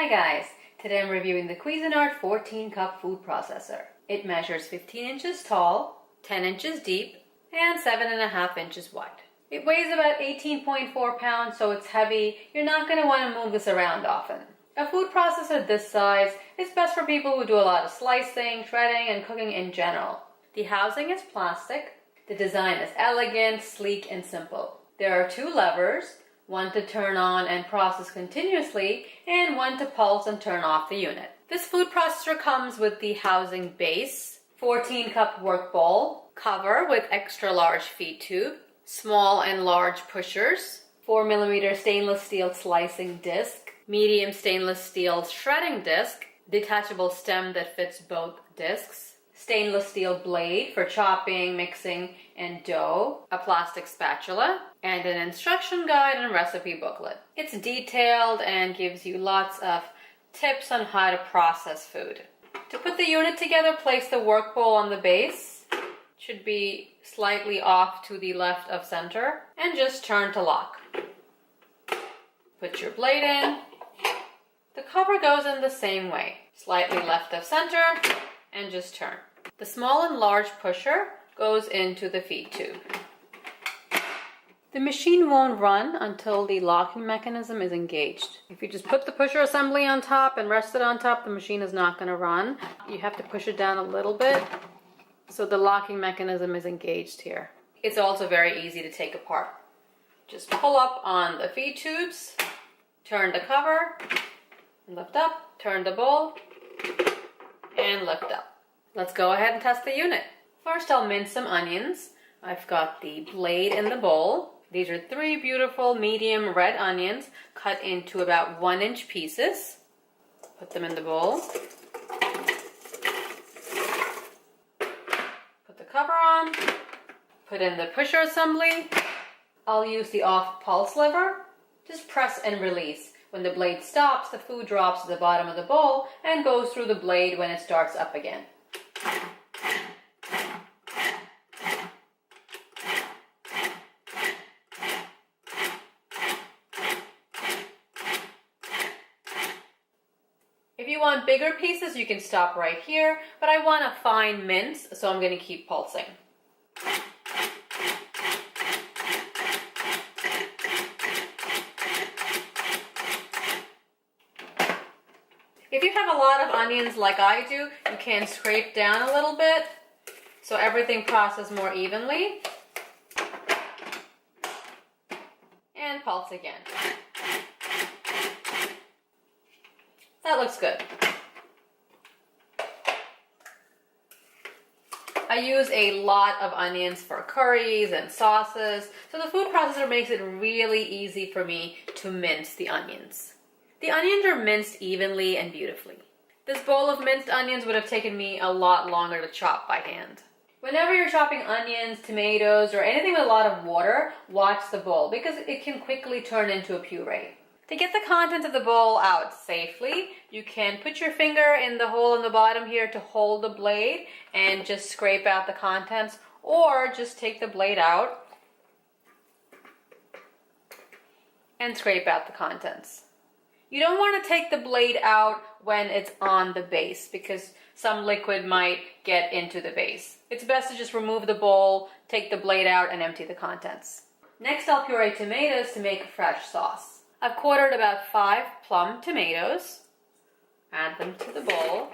Hi guys, today I'm reviewing the Cuisinart 14 cup food processor. It measures 15 inches tall, 10 inches deep, and 7.5 inches wide. It weighs about 18.4 pounds, so it's heavy. You're not going to want to move this around often. A food processor this size is best for people who do a lot of slicing, shredding, and cooking in general. The housing is plastic. The design is elegant, sleek, and simple. There are 2 levers, one to turn on and process continuously, and one to pulse and turn off the unit. This food processor comes with the housing base, 14 cup work bowl, cover with extra large feed tube, small and large pushers, 4mm stainless steel slicing disc, medium stainless steel shredding disc, detachable stem that fits both discs, stainless steel blade for chopping, mixing, and dough, a plastic spatula, and an instruction guide and recipe booklet. It's detailed and gives you lots of tips on how to process food. To put the unit together, place the work bowl on the base. It should be slightly off to the left of center, and just turn to lock. Put your blade in. The cover goes in the same way, slightly left of center, and just turn. The small and large pusher goes into the feed tube. The machine won't run until the locking mechanism is engaged. If you just put the pusher assembly on top and rest it on top, the machine is not going to run. You have to push it down a little bit so the locking mechanism is engaged here. It's also very easy to take apart. Just pull up on the feed tubes, turn the cover, lift up, turn the bowl, and lift up. Let's go ahead and test the unit. First, I'll mince some onions. I've got the blade in the bowl. These are 3 beautiful medium red onions cut into about 1-inch pieces. Put them in the bowl. Put the cover on. Put in the pusher assembly. I'll use the off pulse lever. Just press and release. When the blade stops, the food drops to the bottom of the bowl and goes through the blade when it starts up again. If you want bigger pieces, you can stop right here, but I want a fine mince, so I'm going to keep pulsing. If you have a lot of onions like I do, you can scrape down a little bit so everything processes more evenly. And pulse again. That looks good. I use a lot of onions for curries and sauces, so the food processor makes it really easy for me to mince the onions. The onions are minced evenly and beautifully. This bowl of minced onions would have taken me a lot longer to chop by hand. Whenever you're chopping onions, tomatoes, or anything with a lot of water, watch the bowl because it can quickly turn into a puree. To get the contents of the bowl out safely, you can put your finger in the hole in the bottom here to hold the blade and just scrape out the contents, or just take the blade out and scrape out the contents. You don't want to take the blade out when it's on the base because some liquid might get into the base. It's best to just remove the bowl, take the blade out, and empty the contents. Next, I'll puree tomatoes to make a fresh sauce. I've quartered about 5 plum tomatoes. Add them to the bowl.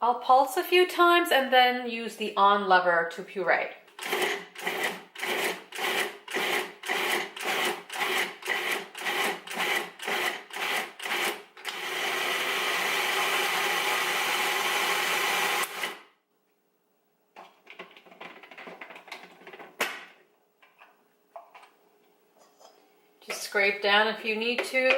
I'll pulse a few times and then use the on lever to puree. Just scrape down if you need to.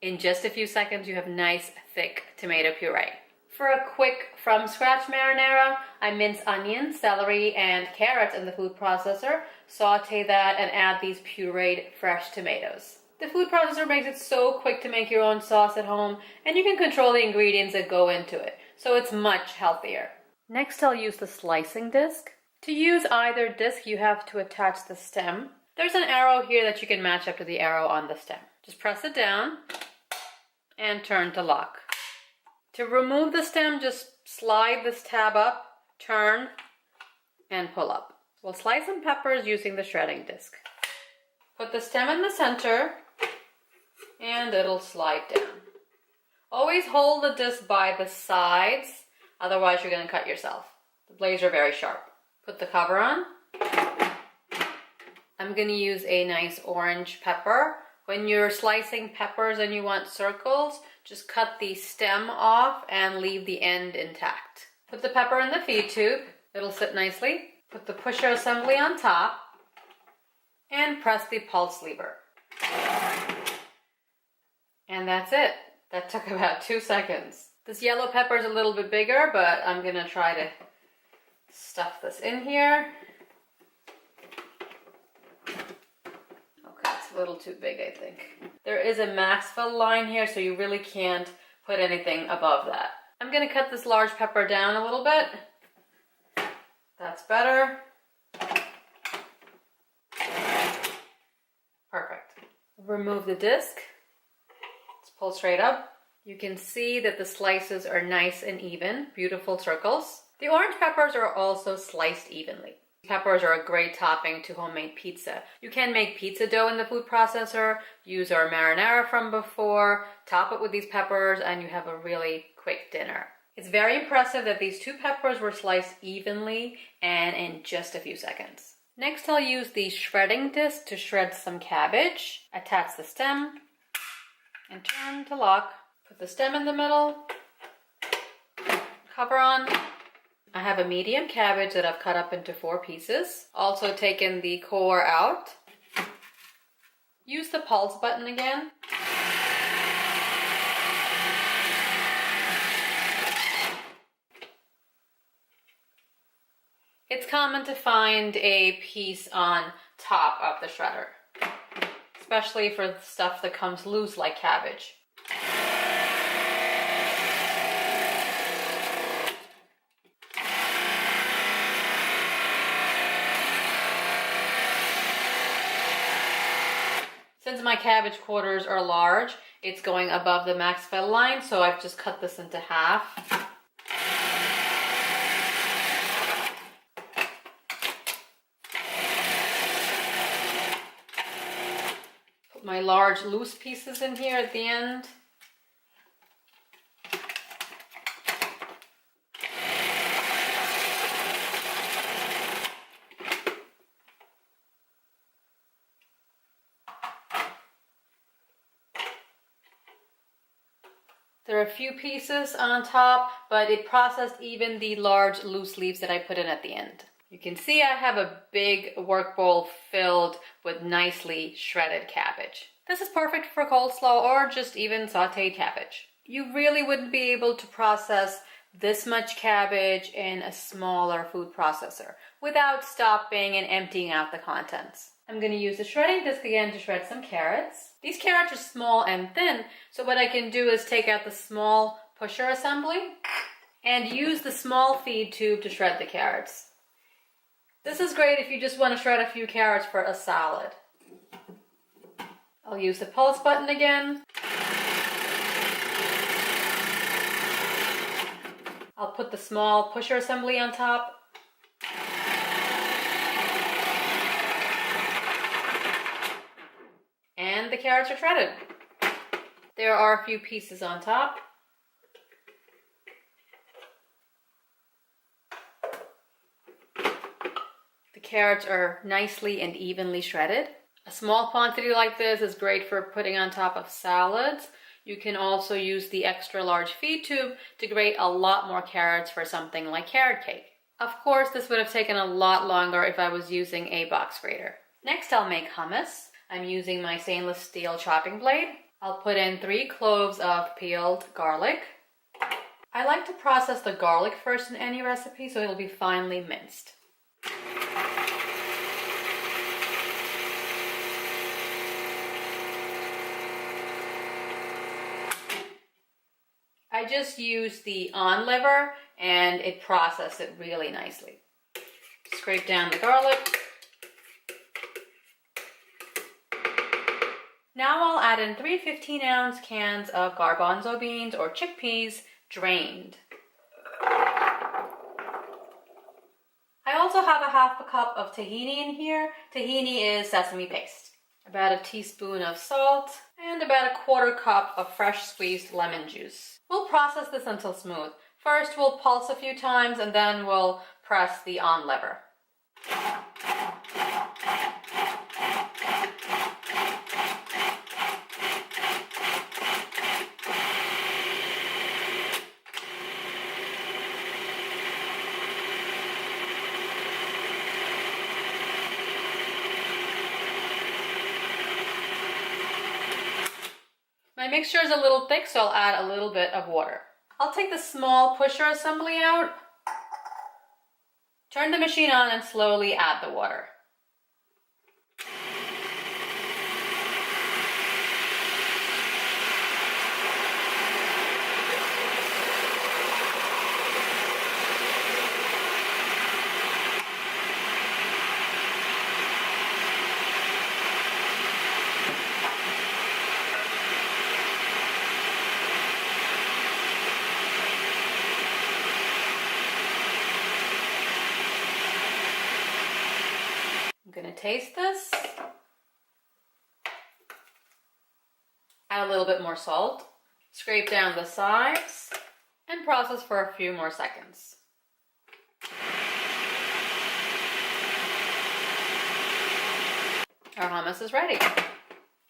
In just a few seconds, you have nice, thick tomato puree. For a quick from-scratch marinara, I mince onions, celery, and carrots in the food processor, saute that, and add these pureed fresh tomatoes. The food processor makes it so quick to make your own sauce at home, and you can control the ingredients that go into it, so it's much healthier. Next, I'll use the slicing disc. To use either disc, you have to attach the stem. There's an arrow here that you can match up to the arrow on the stem. Just press it down and turn to lock. To remove the stem, just slide this tab up, turn, and pull up. We'll slice some peppers using the shredding disc. Put the stem in the center, and it'll slide down. Always hold the disc by the sides, otherwise you're going to cut yourself. The blades are very sharp. Put the cover on. I'm going to use a nice orange pepper. When you're slicing peppers and you want circles, just cut the stem off and leave the end intact. Put the pepper in the feed tube. It'll sit nicely. Put the pusher assembly on top and press the pulse lever. And that's it. That took about 2 seconds. This yellow pepper is a little bit bigger, but I'm gonna try to stuff this in here. A little too big, I think. There is a max fill line here, so you really can't put anything above that. I'm going to cut this large pepper down a little bit. That's better. Perfect. Remove the disc. Let's pull straight up. You can see that the slices are nice and even, beautiful circles. The orange peppers are also sliced evenly. Peppers are a great topping to homemade pizza. You can make pizza dough in the food processor, use our marinara from before, top it with these peppers, and you have a really quick dinner. It's very impressive that these 2 peppers were sliced evenly and in just a few seconds. Next, I'll use the shredding disc to shred some cabbage. Attach the stem and turn to lock. Put the stem in the middle, cover on. I have a medium cabbage that I've cut up into 4 pieces. Also taken the core out. Use the pulse button again. It's common to find a piece on top of the shredder, especially for stuff that comes loose like cabbage. Since my cabbage quarters are large, it's going above the max fill line, so I've just cut this into half. Put my large loose pieces in here at the end. There are a few pieces on top, but it processed even the large loose leaves that I put in at the end. You can see I have a big work bowl filled with nicely shredded cabbage. This is perfect for coleslaw or just even sauteed cabbage. You really wouldn't be able to process this much cabbage in a smaller food processor without stopping and emptying out the contents. I'm going to use the shredding disc again to shred some carrots. These carrots are small and thin, so what I can do is take out the small pusher assembly and use the small feed tube to shred the carrots. This is great if you just want to shred a few carrots for a salad. I'll use the pulse button again. I'll put the small pusher assembly on top. And the carrots are shredded. There are a few pieces on top. The carrots are nicely and evenly shredded. A small quantity like this is great for putting on top of salads. You can also use the extra large feed tube to grate a lot more carrots for something like carrot cake. Of course, this would have taken a lot longer if I was using a box grater. Next, I'll make hummus. I'm using my stainless steel chopping blade. I'll put in 3 cloves of peeled garlic. I I like to process the garlic first in any recipe so it'll be finely minced. I just used the on lever and it processed it really nicely. Scrape down the garlic. Now I'll add in 3 15-ounce cans of garbanzo beans or chickpeas, drained. I also have a half a cup of tahini in here. Tahini is sesame paste. About a teaspoon of salt and about a 1/4 cup of fresh squeezed lemon juice. We'll process this until smooth. First we'll pulse a few times and then we'll press the on lever. My mixture is a little thick, so I'll add a little bit of water. I'll take the small pusher assembly out, turn the machine on, and slowly add the water. I'm going to taste this. Add a little bit more salt. Scrape down the sides and process for a few more seconds. Our hummus is ready.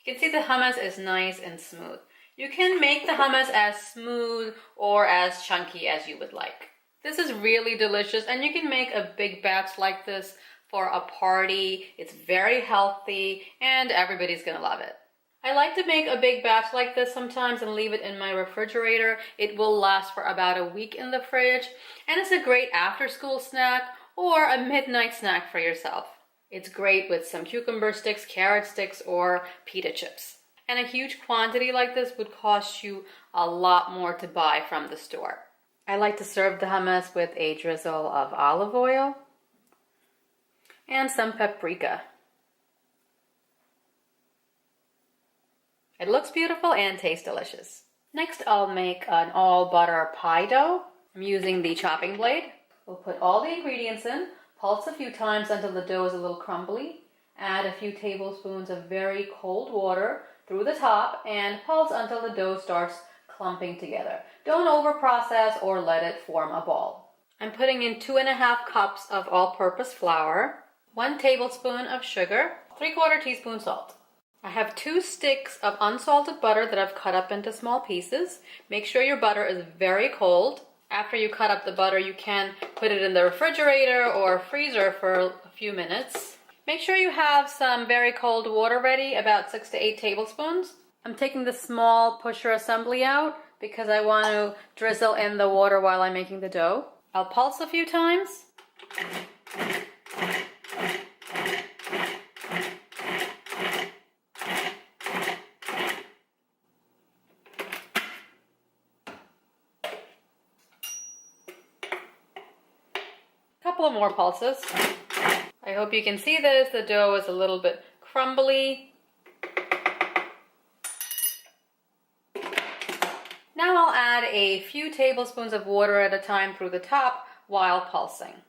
You can see the hummus is nice and smooth. You can make the hummus as smooth or as chunky as you would like. This is really delicious, and you can make a big batch like this for a party. It's very healthy and everybody's gonna love it. I like to make a big batch like this sometimes and leave it in my refrigerator. It will last for about a week in the fridge, and it's a great after-school snack or a midnight snack for yourself. It's great with some cucumber sticks, carrot sticks, or pita chips. And a huge quantity like this would cost you a lot more to buy from the store. I like to serve the hummus with a drizzle of olive oil and some paprika. It looks beautiful and tastes delicious. Next, I'll make an all butter pie dough. I'm using the chopping blade. We'll put all the ingredients in, pulse a few times until the dough is a little crumbly. Add a few tablespoons of very cold water through the top and pulse until the dough starts clumping together. Don't over process or let it form a ball. I'm putting in 2½ cups of all-purpose flour, 1 tablespoon of sugar, 3/4 teaspoon salt. I have 2 sticks of unsalted butter that I've cut up into small pieces. Make sure your butter is very cold. After you cut up the butter, you can put it in the refrigerator or freezer for a few minutes. Make sure you have some very cold water ready, about 6 to 8 tablespoons. I'm taking the small pusher assembly out because I want to drizzle in the water while I'm making the dough. I'll pulse a few times. Couple of more pulses. I hope you can see this. The dough is a little bit crumbly. Now I'll add a few tablespoons of water at a time through the top while pulsing.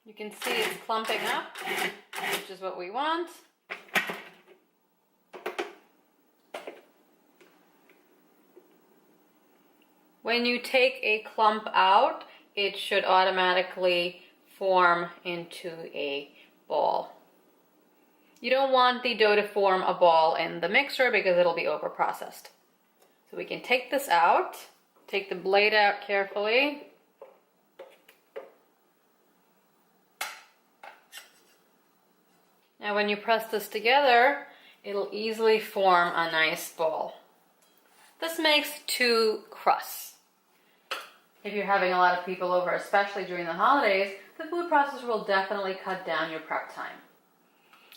You can see it's clumping up, which is what we want. When you take a clump out, it should automatically form into a ball. You don't want the dough to form a ball in the mixer because it'll be over-processed. So we can take this out, take the blade out carefully. Now when you press this together, it'll easily form a nice ball. This makes 2 crusts. If you're having a lot of people over, especially during the holidays, the food processor will definitely cut down your prep time.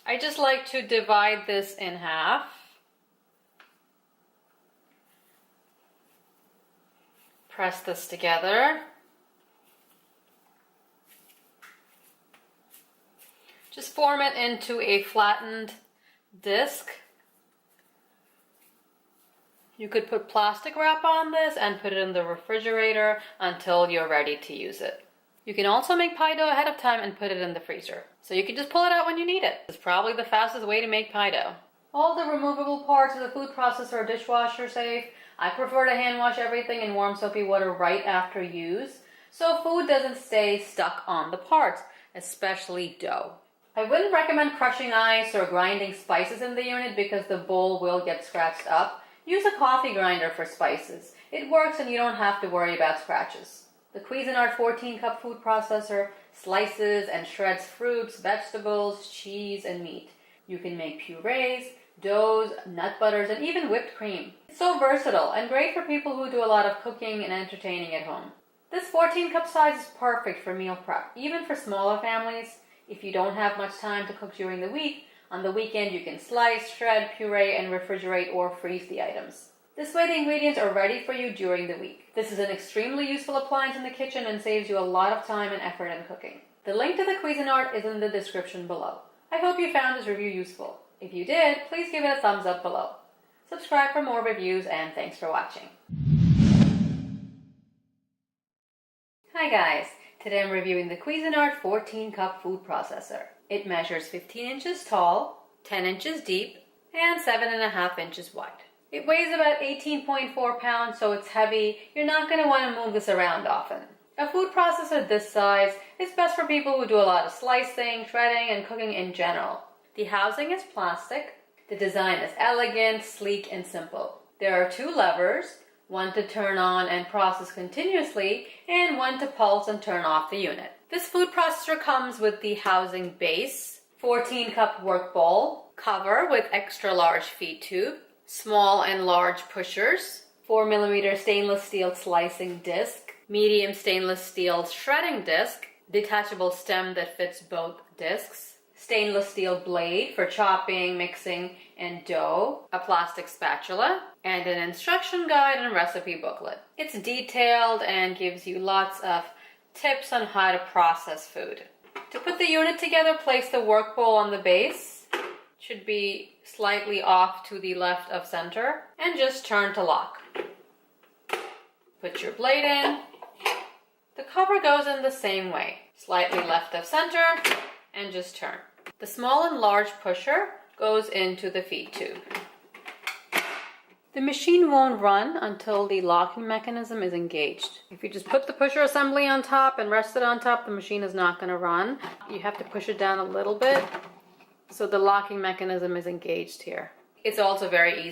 I just like to divide this in half. Press this together. Just form it into a flattened disc. You could put plastic wrap on this and put it in the refrigerator until you're ready to use it. You can also make pie dough ahead of time and put it in the freezer. So you can just pull it out when you need it. It's probably the fastest way to make pie dough. All the removable parts of the food processor are dishwasher safe. I prefer to hand wash everything in warm soapy water right after use, so food doesn't stay stuck on the parts, especially dough. I wouldn't recommend crushing ice or grinding spices in the unit because the bowl will get scratched up. Use a coffee grinder for spices. It works and you don't have to worry about scratches. The Cuisinart 14-cup food processor slices and shreds fruits, vegetables, cheese, and meat. You can make purees, doughs, nut butters, and even whipped cream. It's so versatile and great for people who do a lot of cooking and entertaining at home. This 14-cup size is perfect for meal prep, even for smaller families. If you don't have much time to cook during the week, on the weekend you can slice, shred, puree, and refrigerate or freeze the items. This way the ingredients are ready for you during the week. This is an extremely useful appliance in the kitchen and saves you a lot of time and effort in cooking. The link to the Cuisinart is in the description below. I hope you found this review useful. If you did, please give it a thumbs up below. Subscribe for more reviews and thanks for watching. Hi guys, today I'm reviewing the Cuisinart 14-cup food processor. It measures 15 inches tall, 10 inches deep, and 7.5 inches wide. It weighs about 18.4 pounds, so it's heavy. You're not going to want to move this around often. A food processor this size is best for people who do a lot of slicing, shredding, and cooking in general. The housing is plastic. The design is elegant, sleek, and simple. There are 2 levers, one to turn on and process continuously, and one to pulse and turn off the unit. This food processor comes with the housing base, 14-cup work bowl, cover with extra large feed tube, small and large pushers, 4mm stainless steel slicing disc, medium stainless steel shredding disc, detachable stem that fits both discs, stainless steel blade for chopping, mixing, and dough, a plastic spatula, and an instruction guide and recipe booklet. It's detailed and gives you lots of tips on how to process food. To put the unit together, place the work bowl on the base. Should be slightly off to the left of center, and just turn to lock. Put your blade in. The cover goes in the same way, slightly left of center, and just turn. The small and large pusher goes into the feed tube. The machine won't run until the locking mechanism is engaged. If you just put the pusher assembly on top and rest it on top, the machine is not going to run. You have to push it down a little bit so the locking mechanism is engaged here. It's also very easy